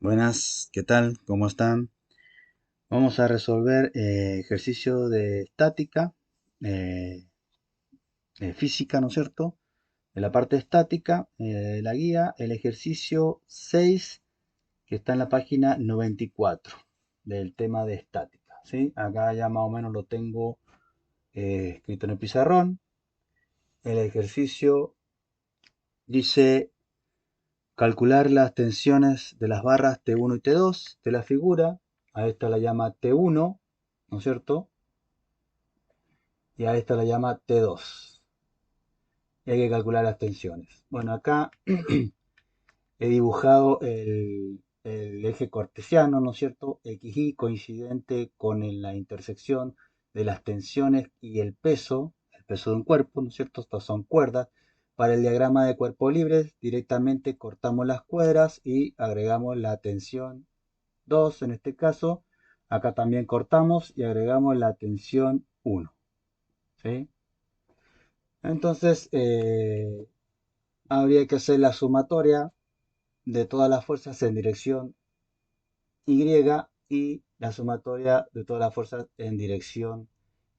Buenas, ¿qué tal? ¿Cómo están? Vamos a resolver ejercicio de estática, eh, física, ¿no es cierto? De la parte estática, la guía, el ejercicio 6 que está en la página 94 del tema de estática, ¿sí? Acá ya más o menos lo tengo escrito en el pizarrón. El ejercicio dice calcular las tensiones de las barras T1 y T2 de la figura. A esta la llama T1, ¿no es cierto? Y a esta la llama T2. Y hay que calcular las tensiones. Bueno, acá he dibujado el eje cartesiano, ¿no es cierto? XY coincidente con la intersección de las tensiones y el peso de un cuerpo, ¿no es cierto? Estas son cuerdas. Para el diagrama de cuerpos libres, directamente cortamos las cuerdas y agregamos la tensión 2 en este caso. Acá también cortamos y agregamos la tensión 1, ¿sí? Entonces, habría que hacer la sumatoria de todas las fuerzas en dirección Y y la sumatoria de todas las fuerzas en dirección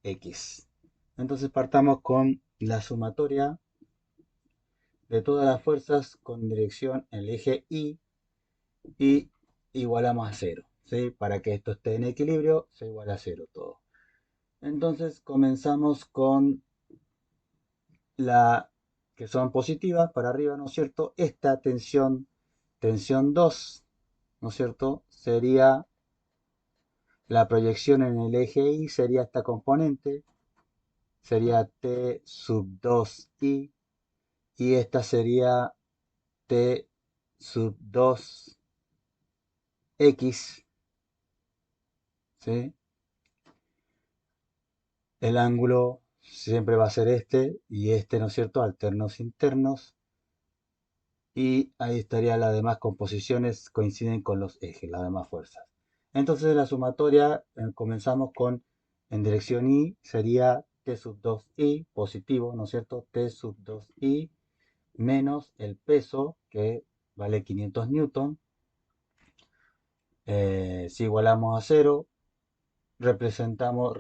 X. Entonces partamos con la sumatoria de todas las fuerzas con dirección en el eje y igualamos a cero, ¿sí? Para que esto esté en equilibrio, se iguala a cero todo. Entonces comenzamos con la que son positivas para arriba, ¿no es cierto? Esta tensión 2, ¿no es cierto? Sería la proyección en el eje Y, sería esta componente, sería T sub 2i, y esta sería T sub 2x, ¿sí? El ángulo siempre va a ser este y este, ¿no es cierto? Alternos internos. Y ahí estaría las demás composiciones, coinciden con los ejes, las demás fuerzas. Entonces la sumatoria comenzamos con, en dirección Y, sería T sub 2i positivo, ¿no es cierto? T sub 2i menos el peso, que vale 500 newton. Si igualamos a cero, reemplazamos,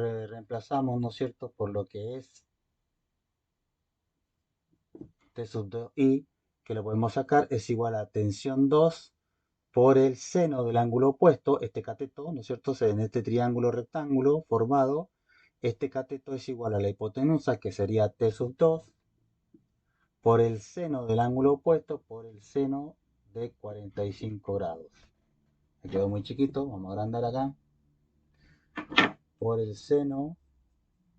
¿no es cierto?, por lo que es T sub 2i, que lo podemos sacar, es igual a tensión 2 por el seno del ángulo opuesto, este cateto, ¿no es cierto? En este triángulo rectángulo formado, este cateto es igual a la hipotenusa, que sería T sub 2, por el seno del ángulo opuesto, por el seno de 45 grados. Me quedó muy chiquito, vamos a agrandar acá. Por el seno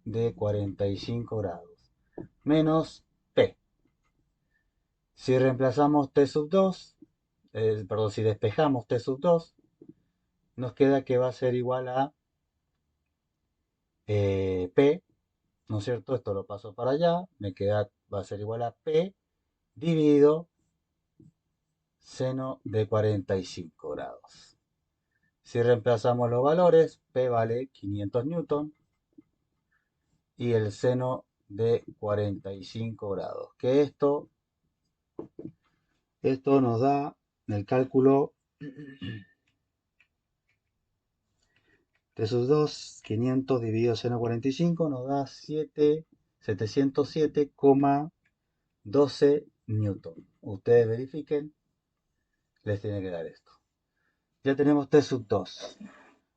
de 45 grados. Menos P. Si reemplazamos T sub 2, perdón, si despejamos T sub 2, nos queda que va a ser igual a P, ¿no es cierto? Esto lo paso para allá, me queda, va a ser igual a P dividido seno de 45 grados. Si reemplazamos los valores, P vale 500 newton y el seno de 45 grados. Que esto nos da el cálculo de sus 2, 500 dividido seno 45 nos da 707,12 newton. Ustedes verifiquen, les tiene que dar esto. Ya tenemos T sub 2.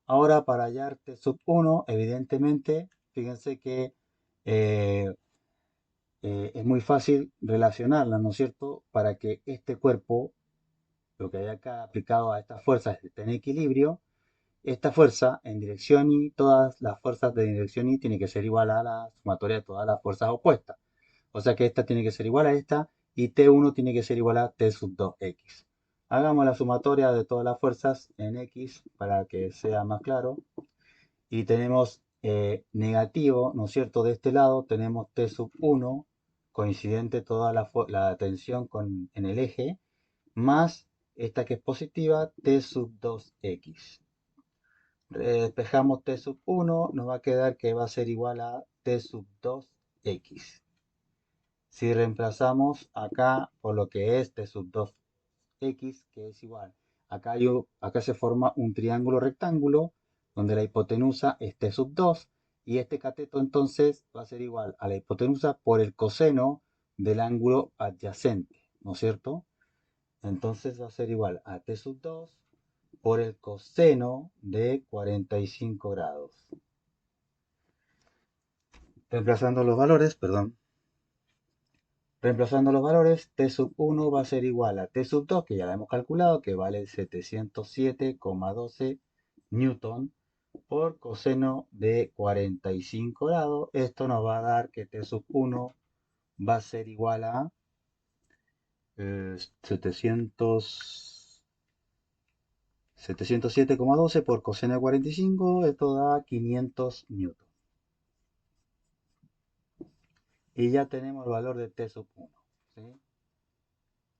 Ahora para hallar T sub 1, evidentemente, fíjense que eh, es muy fácil relacionarla, ¿no es cierto? Para que este cuerpo, lo que hay acá aplicado a estas fuerzas, esté en equilibrio. Esta fuerza en dirección Y, todas las fuerzas de dirección Y tienen que ser igual a la sumatoria de todas las fuerzas opuestas. O sea que esta tiene que ser igual a esta y T1 tiene que ser igual a T sub 2x. Hagamos la sumatoria de todas las fuerzas en X para que sea más claro. Y tenemos negativo, ¿no es cierto? De este lado tenemos T sub 1, coincidente toda la tensión en el eje, más esta que es positiva, T sub 2x. Despejamos T sub 1, nos va a quedar que va a ser igual a T sub 2x. Si reemplazamos acá por lo que es T sub 2x, que es igual Acá se forma un triángulo rectángulo donde la hipotenusa es t sub 2 y este cateto entonces va a ser igual a la hipotenusa por el coseno del ángulo adyacente, ¿no es cierto? Entonces va a ser igual a t sub 2 por el coseno de 45 grados. Reemplazando los valores, perdón. Reemplazando los valores, t sub 1 va a ser igual a t sub 2, que ya lo hemos calculado, que vale 707,12 newton por coseno de 45 grados. Esto nos va a dar que t sub 1 va a ser igual a 707,12 por coseno de 45, esto da 500 newton. Y ya tenemos el valor de t sub 1. ¿Sí?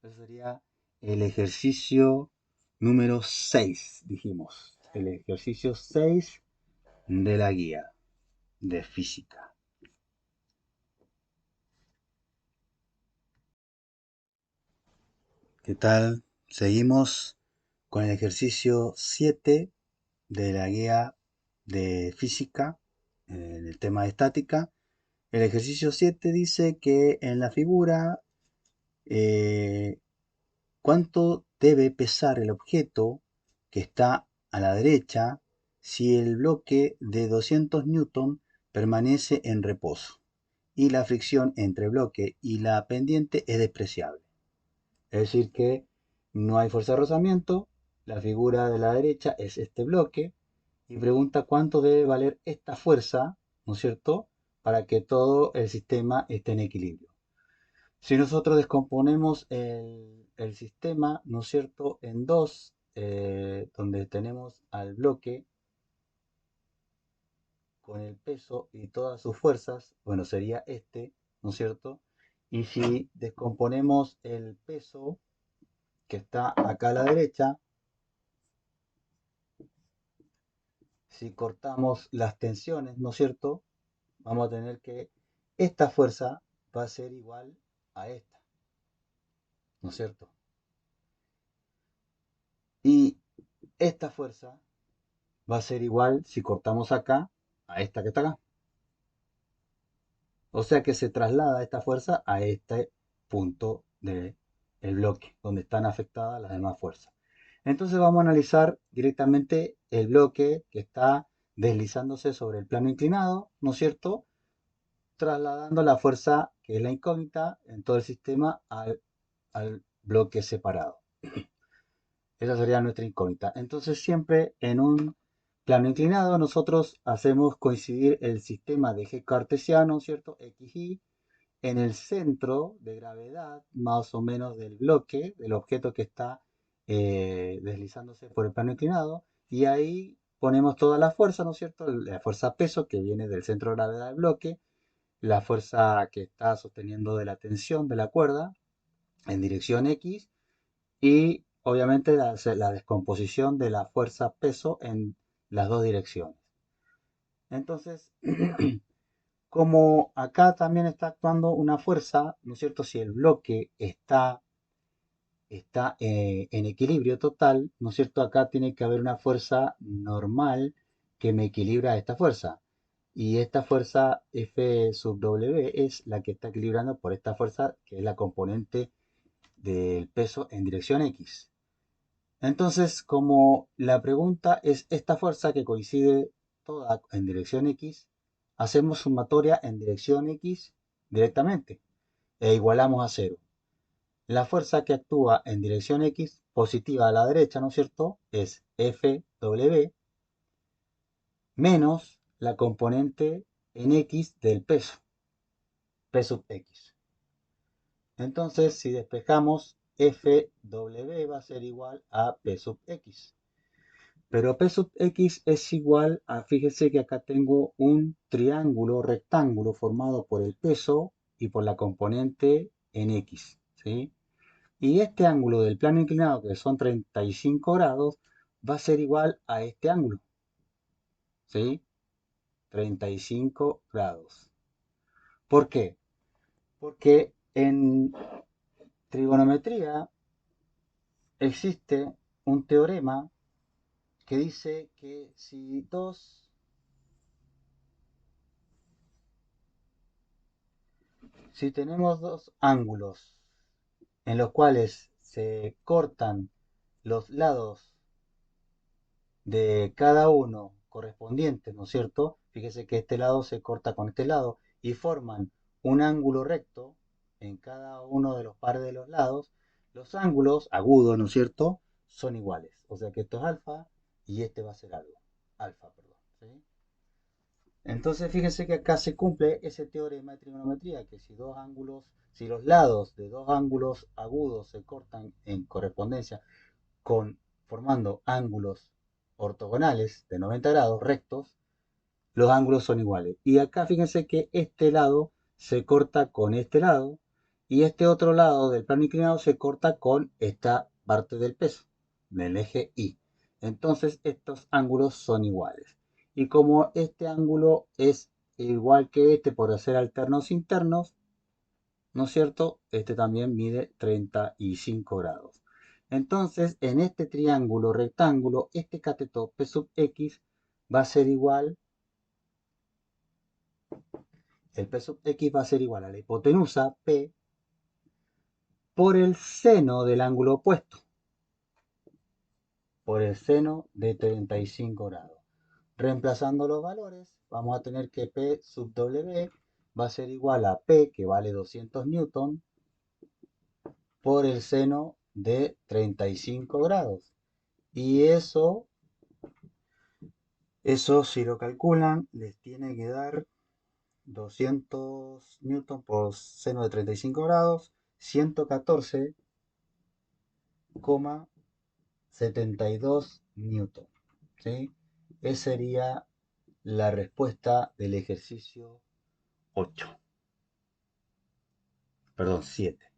Ese sería el ejercicio número 6, dijimos. El ejercicio 6 de la guía de física. ¿Qué tal? Seguimos con el ejercicio 7 de la guía de física en el tema de estática. El ejercicio 7 dice que en la figura ¿cuánto debe pesar el objeto que está a la derecha si el bloque de 200 newton permanece en reposo y la fricción entre el bloque y la pendiente es despreciable? Es decir, que no hay fuerza de rozamiento, la figura de la derecha es este bloque y pregunta cuánto debe valer esta fuerza, ¿no es cierto?, para que todo el sistema esté en equilibrio. Si nosotros descomponemos el sistema, ¿no es cierto?, en dos, donde tenemos al bloque con el peso y todas sus fuerzas, bueno, sería este, ¿no es cierto? Y si descomponemos el peso que está acá a la derecha, si cortamos las tensiones, ¿no es cierto?, vamos a tener que esta fuerza va a ser igual a esta, ¿no es cierto? Y esta fuerza va a ser igual si cortamos acá a esta que está acá. O sea que se traslada esta fuerza a este punto del bloque, donde están afectadas las demás fuerzas. Entonces vamos a analizar directamente el bloque que está deslizándose sobre el plano inclinado, ¿no es cierto?, trasladando la fuerza, que es la incógnita, en todo el sistema al bloque separado. Esa sería nuestra incógnita. Entonces siempre en un plano inclinado nosotros hacemos coincidir el sistema de eje cartesiano, ¿cierto?, XY, en el centro de gravedad más o menos del bloque, del objeto que está deslizándose por el plano inclinado, y ahí ponemos toda la fuerza, ¿no es cierto?, la fuerza peso que viene del centro de gravedad del bloque, la fuerza que está sosteniendo de la tensión de la cuerda en dirección X, y obviamente la descomposición de la fuerza peso en las dos direcciones. Entonces, como acá también está actuando una fuerza, ¿no es cierto? Si el bloque está en equilibrio total, ¿no es cierto? Acá tiene que haber una fuerza normal que me equilibra esta fuerza. Y esta fuerza F sub W es la que está equilibrando por esta fuerza que es la componente del peso en dirección X. Entonces, como la pregunta es esta fuerza que coincide toda en dirección X, hacemos sumatoria en dirección X directamente e igualamos a cero. La fuerza que actúa en dirección X, positiva a la derecha, ¿no es cierto?, es FW menos la componente en X del peso, P sub X. Entonces, si despejamos, FW va a ser igual a P sub X. Pero P sub X es igual a, fíjese que acá tengo un triángulo rectángulo formado por el peso y por la componente en X, ¿sí? Y este ángulo del plano inclinado, que son 35 grados, va a ser igual a este ángulo, ¿sí? 35 grados. ¿Por qué? Porque en trigonometría existe un teorema que dice que si tenemos dos ángulos en los cuales se cortan los lados de cada uno correspondientes, ¿no es cierto? Fíjese que este lado se corta con este lado y forman un ángulo recto en cada uno de los pares de los lados. Los ángulos agudos, ¿no es cierto?, son iguales. O sea que esto es alfa y este va a ser alfa, perdón. ¿Sí? Entonces fíjense que acá se cumple ese teorema de trigonometría, que si los lados de dos ángulos agudos se cortan en correspondencia formando ángulos ortogonales de 90 grados rectos, los ángulos son iguales. Y acá fíjense que este lado se corta con este lado y este otro lado del plano inclinado se corta con esta parte del peso, del eje Y. Entonces estos ángulos son iguales. Y como este ángulo es igual que este por hacer alternos internos, ¿no es cierto? Este también mide 35 grados. Entonces, en este triángulo rectángulo, este cateto P sub X va a ser igual, el P sub X va a ser igual a la hipotenusa P por el seno del ángulo opuesto, por el seno de 35 grados. Reemplazando los valores, vamos a tener que P sub W va a ser igual a P, que vale 200 newton, por el seno de 35 grados. Y eso si lo calculan, les tiene que dar 200 newton por seno de 35 grados, 114,72 newton. ¿Sí? Esa sería la respuesta del ejercicio 8. Perdón, 7.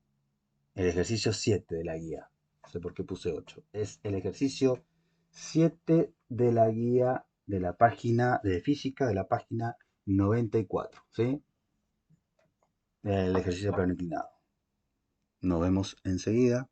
El ejercicio 7 de la guía. No sé por qué puse 8. Es el ejercicio 7 de la guía de la página de física, de la página 94. ¿Sí? El ejercicio plano inclinado. Nos vemos enseguida.